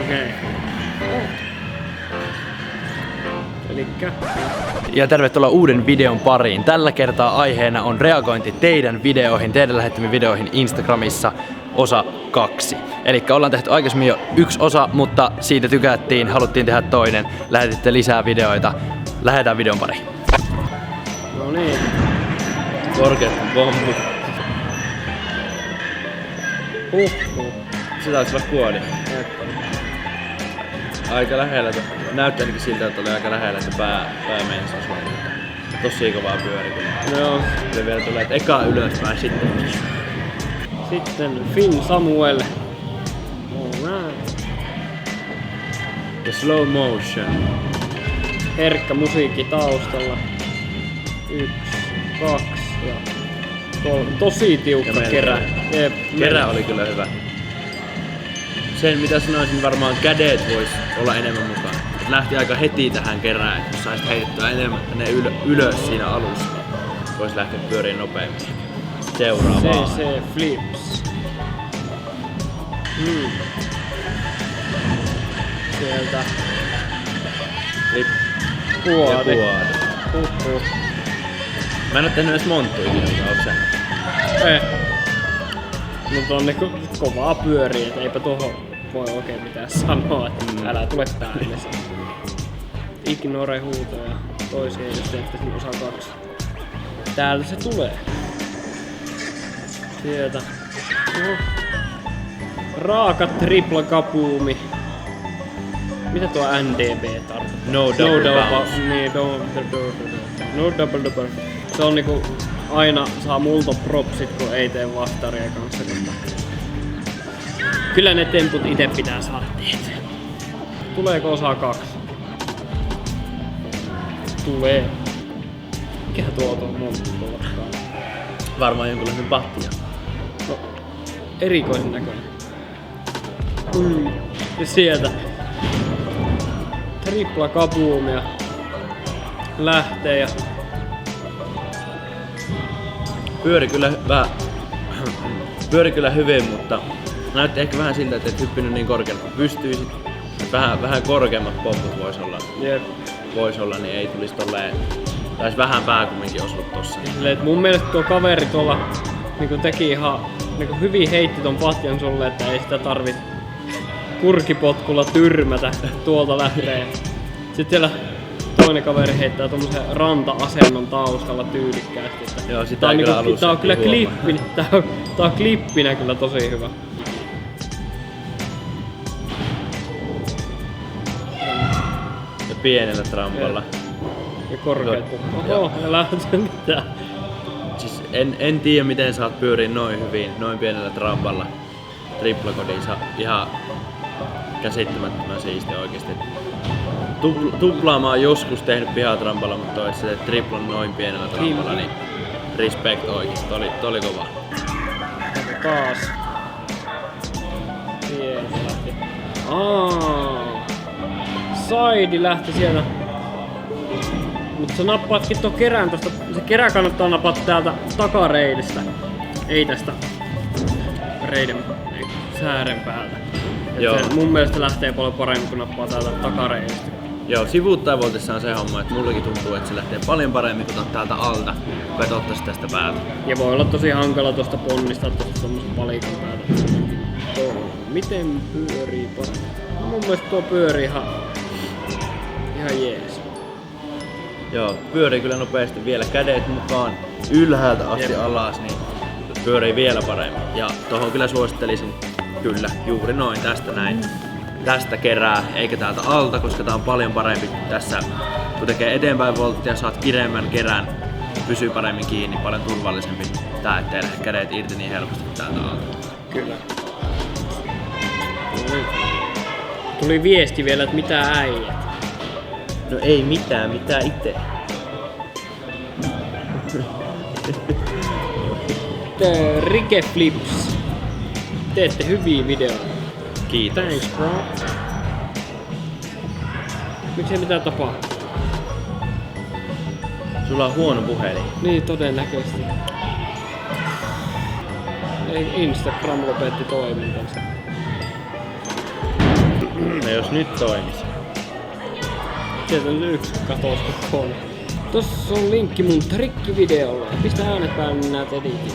Okei. Elikkä... Ja tervetuloa uuden videon pariin. Tällä kertaa aiheena on reagointi teidän videoihin, teidän lähettämiin videoihin Instagramissa osa 2. Elikkä ollaan tehty aikaisemmin jo 1 osa, mutta siitä tykättiin, haluttiin tehdä toinen. Lähetitte lisää videoita. Lähdetään videon pariin. No niin. Korkeat pommut. Sitä olisi olla kuodi. Aika lähellä. Näyttää ainakin siltä, että oli aika lähellä, että pää meinasi osua. Tosi kovaa pyöri kyllä. Joo. Ja vielä tulee, että eka ylöspäin sitten. Sitten Finn Samuel. Alright. Ja slow motion. Herkkä musiikki taustalla. 1, 2 ja 3. Tosi tiukka kerä. Jep. Kerä oli kyllä hyvä. Sen mitä sanoisin, varmaan kädet vois olla enemmän mukana. Et lähti aika heti tähän kerään, että jos saisit heitettyä enemmän ne ylös siinä alussa, niin vois lähteä pyöriin nopeammin. Seuraavaa. CC Flips. Sieltä. Flip. Kuori. Mä en oo tehnyt edes monttuja ikinä, onko sä? Mutta on ne kovaa pyöriä, et eipä tuohon voi oikein mitään sanoa, että älä tule päälle. Ignore huutoja toisia, jos tehtäisiin osa 2. Täältä se tulee. Sieltä. Raaka tripla kapuumi. Mitä tuo NDB tarkoittaa? No double bounce. Niin, no double double. Se on niinku aina saa multa propsit, kun ei tee vastaria kanssa. Kyllä ne temput ite pitää saada tehtyä. Tuleeko osa 2? Tulee. Mikä tuo on monta tuollakaan? Varmaan jonkunlainen pattia. No, erikoisen näköinen. Ja sieltä. Tripla kapuumia. Lähtee ja... Pyöri kyllä hyvin, mutta näytti ehkä vähän siltä, että et hyppinyt niin korkealle kuin pystyisit. Vähän korkeammat pomput vois olla, niin ei tulisi tolleen... Taisi vähän pää kumminkin osua tossa. Mun mielestä tuo kaveri tuolla niin teki ihan niin hyvin heitti ton patjan sulle, että ei sitä tarvit kurkipotkulla tyrmätä tuolta lähtee. Sitten siellä toinen kaveri heittää tommosen ranta-asennon taustalla tyylikkäästi. Että joo, sitä ei kyllä alussa. Tää on kyllä tää on klippinä kyllä tosi hyvä. Ja pienellä trampalla. Ja korkeat. Oho, ja lähtee mitään. Siis en tiedä miten saat pyöriä noin hyvin, noin pienellä trampalla. Triplakodissa ihan käsittämättömän siistiä oikeesti. Tuplaa mä oon joskus tehnyt pihatrampalla, mutta toi se triplan noin pienellä trampalla, niin respect oikeesti. Toi oli kova. Taas. Sieltä lähti. Saidi lähti sieltä. Mutta sä nappaatkin tuon kerän tosta. Se kerä kannattaa napata täältä takareidistä. Ei tästä reiden säären päältä. Se mun mielestä lähtee paljon paremmin kun nappaa täältä takareidistä. Joo, sivuuttajavoltissa on se homma, että mullakin tuntuu, että se lähtee paljon paremmin kuin täältä alta, kun et ottaisi tästä päältä. Ja voi olla tosi hankala tuosta ponnistaa tuosta semmosen palikan päältä. Miten pyörii paremmin? No, mun mielestä tuo pyörii ihan jees. Joo, pyörii kyllä nopeasti vielä kädet mukaan ylhäältä asti alas, niin pyörii vielä paremmin. Ja tohon kyllä suosittelisin, kyllä, juuri noin, tästä näin. Tästä kerää, eikä täältä alta, koska tää on paljon parempi tässä. Kun tekee eteenpäin volttia, saat kireemmän kerän, pysyy paremmin kiinni, paljon turvallisempi. Tää ettei lähde kädet irti niin helposti täältä alta. Kyllä. Tuli viesti vielä, että mitä äijät. No ei mitään, mitä itse. Rike Flips. Teette hyviä videoita. Kiitos. Thanks bro. Miksei mitään tapahtuu? Sulla on huono puhelin. Niin todennäköisesti. Instagram lopetti toimintansa. No jos nyt toimis. Sieltä on 1, katosko 3. Tossa on linkki mun trikkivideolle. Pistä äänet päälle, niin näet editin.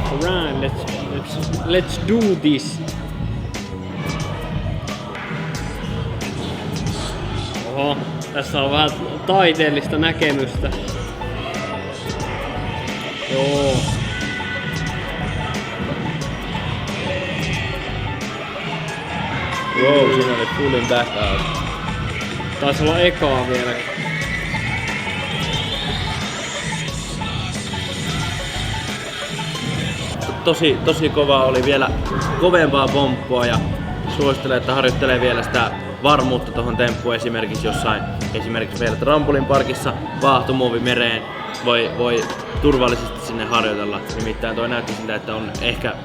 Alright, let's do this. Oho, tässä on vähän taiteellista näkemystä. Joo. Wow, siinä oli fullin back out. Taisi olla ekaa vielä. Tosi kova, oli vielä kovempaa pomppua ja suosittelen, että harjoittelee vielä sitä varmuutta tuohon temppuun esimerkiksi vielä trampolinparkissa vaahtomuovi mereen voi turvallisesti sinne harjoitella. Nimittäin toi näytti siltä, että on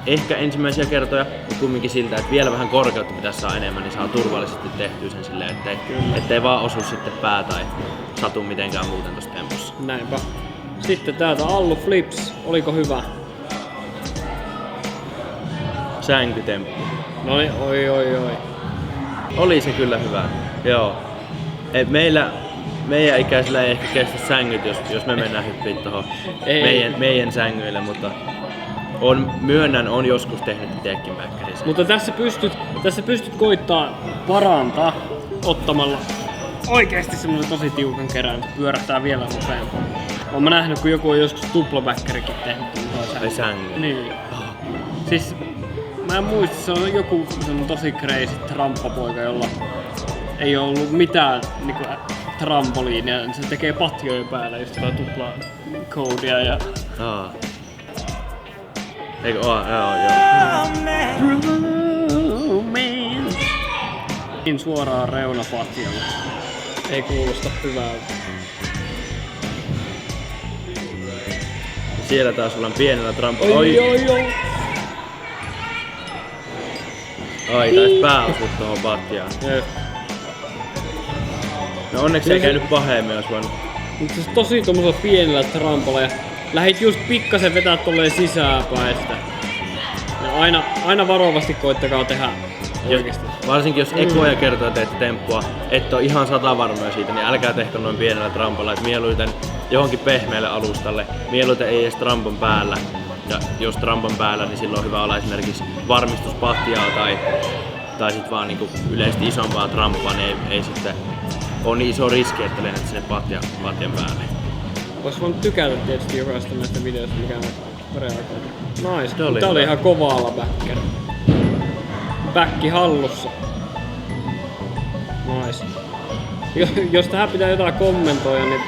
ehkä ensimmäisiä kertoja, mutta kumminkin siltä, että vielä vähän korkeutta pitäisi saa enemmän, niin saa turvallisesti tehtyä sen silleen, ettei vaan osu sitten pää tai satu mitenkään muuten tossa tempussa. Näinpä. Sitten täältä Allu Flips, oliko hyvä? Sänkytemppu. Noniin, oi. Oli se kyllä hyvä, joo. Meidän ikäisillä ei ehkä kestä sängyt, jos me mennään hyppiin tuohon meidän sängyille, mutta myönnän, on joskus tehnyt tekin backerissa. Mutta tässä pystyt koittaa parantaa ottamalla oikeesti semmonen tosi tiukan kerään, pyörähtää vielä nopeampaa. Oon mä nähnyt, kun joku on joskus tuplabackerikin tehnyt. Ai sängy? Niin. Siis mä en muista, se on joku semmonen tosi crazy tramppapoika, jolla ei oo ollut mitään niinku trampoliinia, se tekee patjojen päällä just sitä tuplaa koodia ja... Eikö oo? Joo. Niin suoraan reunapatjalla. Ei kuulosta hyvältä. Siellä taas ollaan pienellä trampoliinilla. Oi. Ai, tais pää osuu tohon patjaan. No onneksi ei käynyt pahemmin, jos voinut. Mutta siis tosi tommosella pienellä trampolla ja lähit just pikkasen vetää tolleen sisäänpäin sitä. Ja aina varovasti koittakaa tehdä oikeesti. Varsinkin jos ekoja kertoja teette temppua, et oo ihan 100 varmoja siitä, niin älkää tehkö noin pienellä trampolla. Et mieluiten johonkin pehmeälle alustalle, mieluiten ei edes trampon päällä. Ja jos trampon päällä, niin silloin on hyvä olla esimerkiksi varmistuspatjaa tai sit vaan niinku yleisesti isompaa tramppaa, niin ei sitten on niin iso riski, että lennät sinne patjan päälle. Vois voinut tykätä tietysti jokaista näistä videoista, mikä on reagoinut. Nice. Tää oli ihan kovaalla backeri. Backi hallussa. Nice. Jos tähän pitää jotain kommentoida, niin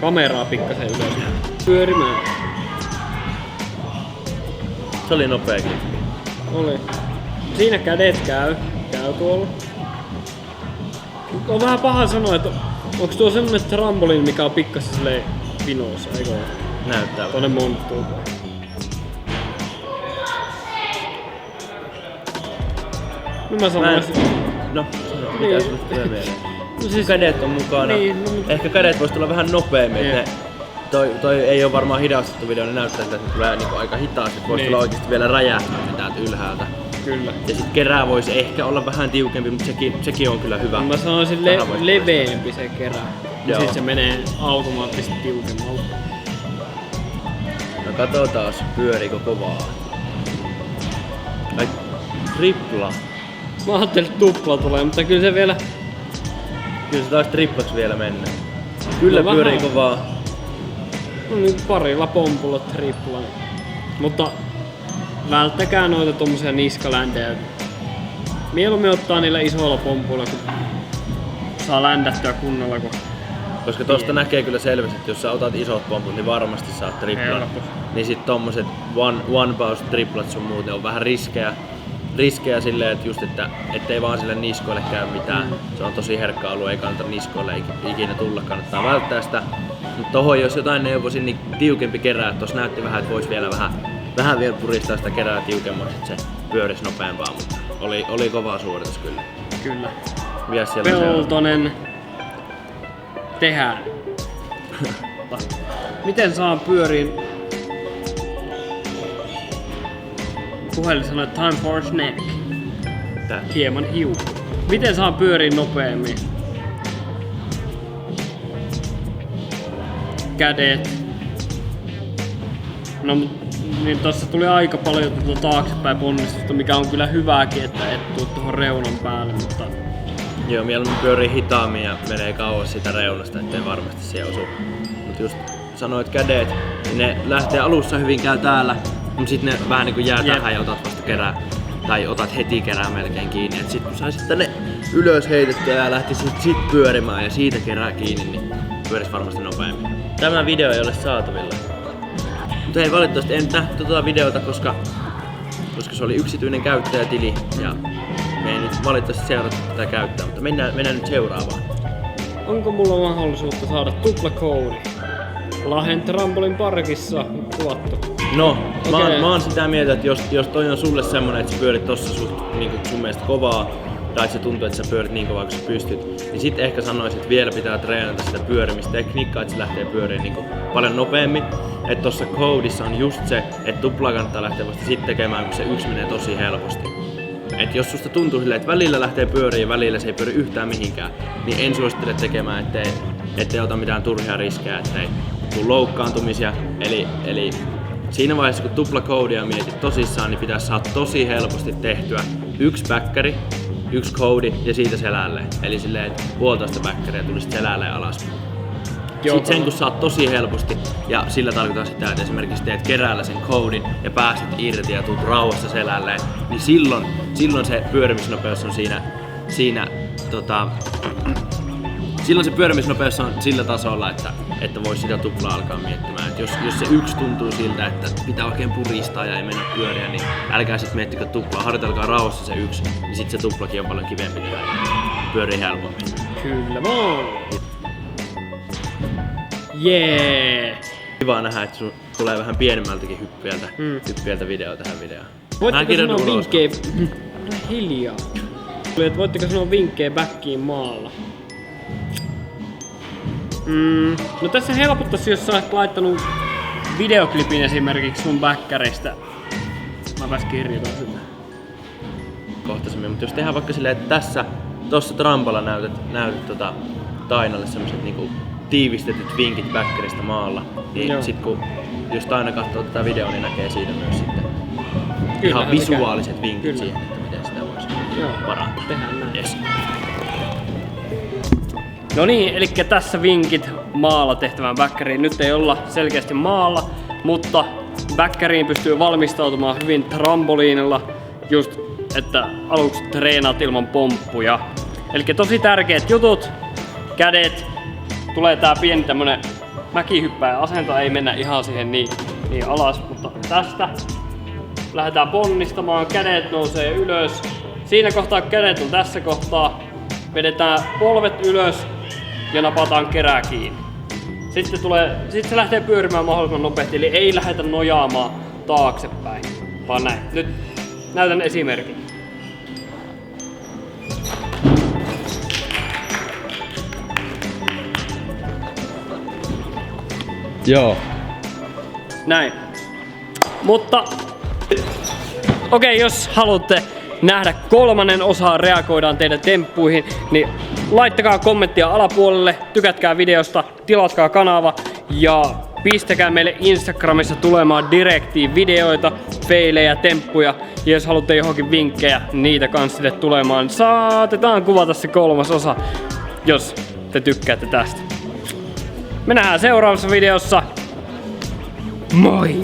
kameraa pikkasen ylös. Pyörimään. Se oli nopeakin. Oli. Siinä kädet käy tuolla. On vähän paha sanoa, että onko tuo semmonen trampolin, mikä on pikkasen silleen pinoissa, eikö ole? Näyttää. Tuonne monttuun. No mä sanoisin. No, mitä sulle tulee mieleen? No siis, kädet on mukana. Niin, Ehkä kädet vois tulla vähän nopeammin. Toi ei oo varmaan hidastettu video, niin näyttää, että se tulee niinku aika hitaasti. Vois tulla oikeesti vielä räjähtää täältä ylhäältä. Kyllä. Ja sit kerää voisi ehkä olla vähän tiukempi, mutta sekin on kyllä hyvä. Mä sanoisin leveempi se kerää. Ja sit se menee automaattisesti tiukemmalle. No katsotaan, pyöriikö kovaa. Ai tripla. Mä ajattelin, että tupla tulee, mutta kyllä se vielä... Kyllä se taas triplaksi vielä mennä. Kyllä no pyörii kovaa. No niin parilla pompulla tripla. Mutta välttäkää noita tommosia niskaländejä. Mieluummin ottaa niillä isoilla pompuilla, kun saa ländättyä kunnolla. Koska tosta näkee kyllä selvästi, että jos sä otat isot pomput, niin varmasti saat triplan. Niin sit tommoset one bounce triplat sun muuten on vähän riskejä silleen, että just ettei vaan sille niskoille käy mitään. Se on tosi herkkä alue, ei kannata niskoille ikinä tulla, kannattaa välttää sitä. Mutta tohon jos jotain neuvoisin, niin tiukempi kerää. Tossa näytti vähän, että vois vielä vähän vielä puristaa sitä kerää tiukemmaksi, että se pyörisi nopeampaa, mutta oli kova suoritus kyllä. Kyllä. Peltonen. Tehdään. Miten saan pyöriin? Puhelin sanoi time for snack. hieman hiukan. Miten saan pyöriä nopeammin? Kädet. No niin tossa tuli aika paljon taaksepäin ponnistusta, mikä on kyllä hyvääkin, että et tuu tuohon reunan päälle, mutta... Joo, mieluummin pyörii hitaammin ja menee kauas sitä reunasta, ettei varmasti siihen osu. Mut just sanoit kädet, niin ne lähtee alussa hyvin käy täällä, mutta sitten ne vähän niinku jää tähän ja otat vasta kerää. Tai otat heti kerää melkein kiinni, et sit kun saisit tänne ylös heitettyä ja lähtisit sit pyörimään ja siitä kerää kiinni, niin pyöris varmasti nopeammin. Tämä video ei ole saatavilla. Mutta hei, valitettavasti en nähty tuota videota, koska se oli yksityinen käyttäjätili ja me ei nyt valitettavasti seurata tätä käyttää, mutta mennään nyt seuraavaan. Onko mulla mahdollisuutta saada tuplakoodi? Lahden Trampolin parkissa kuvattu. No, Okei. mä oon sitä mieltä, että jos toi on sulle semmonen, että sä pyörit tossa niinku sun mielestä kovaa, tai se tuntuu, että sä pyörit niin kovaa, kun sä pystyt, niin sit ehkä sanoisit, että vielä pitää treenata sitä pyörimistekniikkaa, että se lähtee pyöriin niinku paljon nopeammin. Että tossa koodissa on just se, että tuplaa kannattaa lähteä vasta sit tekemään, kun se yksi menee tosi helposti. Et jos susta tuntuu silleen, että välillä lähtee pyöriin ja välillä se ei pyöri yhtään mihinkään, niin en suosittele tekemään, ettei ota mitään turhia riskejä, ettei tuu loukkaantumisia. Eli siinä vaiheessa, kun tuplakoodia mietit tosissaan, niin pitäisi saada tosi helposti tehtyä yksi bäkkäri, yksi koodi ja siitä selälle. Eli silleen, että 1,5 bäkkäriä tulisi selälle alas. Sitten sen kun saat tosi helposti, ja sillä tarkoittaa sitä, että esimerkiksi teet keräällä sen koodin ja pääset irti ja tuut rauhassa selälleen, niin silloin se pyörimisnopeus on silloin se pyörimisnopeus on sillä tasolla, että voisi sitä tuplaa alkaa miettimään. Et jos se yksi tuntuu siltä, että pitää oikein puristaa ja ei mennä pyöriä, niin älkää sit miettikö tuplaa, harjoitelkaa rauhassa se yksi, niin sit se tuplakin on paljon kivempi tehdä ja pyörii helpommin. Kyllä vaan! Jee! Kiva nähdä, että sun tulee vähän pienemmältäkin hyppyjeltä video tähän videoon. Voitteko sanoa vinkkejä... Ole hiljaa. Voitteko sanoa vinkkejä backiin maalla? No tässä helpottaisi, jos sä olet laittanut videoklipin esimerkiksi sun backkäristä. Mäpäs kirjoitan sitä. Kohtaisemmin, mutta jos tehdään vaikka silleen, että tossa trampalla näytät Tainalle semmoset niinku tiivistetyt vinkit backkäristä maalla, niin sit kun jos Taina katsoo tätä videoa, niin näkee siitä myös sitten ihan visuaaliset vinkit siihen, että miten sitä voisi parantaa. Tehdään näin. Yes. No niin, eli tässä vinkit maalla tehtävään backkariin. Nyt ei olla selkeästi maalla, mutta backkariin pystyy valmistautumaan hyvin trampoliinilla, just että aluksi treenaat ilman pomppuja. Eli tosi tärkeät jutut, kädet, tulee tää pieni tämmönen mäkihyppäjä asento, ei mennä ihan siihen niin alas, mutta tästä lähdetään ponnistamaan, kädet nousee ylös. Siinä kohtaa kädet on tässä kohtaa, vedetään polvet ylös ja napataan kerää kiinni. Sitten se lähtee pyörimään mahdollisimman nopeasti, eli ei lähdetä nojaamaan taaksepäin, vaan näin. Nyt näytän esimerkin. Joo. Näin. Mutta okei, jos haluatte nähdä kolmannen osaa, reagoidaan teidän temppuihin, niin laittakaa kommenttia alapuolelle, tykätkää videosta, tilatkaa kanava ja pistäkää meille Instagramissa tulemaan direktiin videoita, feilejä, temppuja. Ja jos haluatte johonkin vinkkejä, niitä kans sille tulemaan, niin saatetaan kuvata se kolmas osa, jos te tykkäätte tästä. Me nähdään seuraavassa videossa. Moi!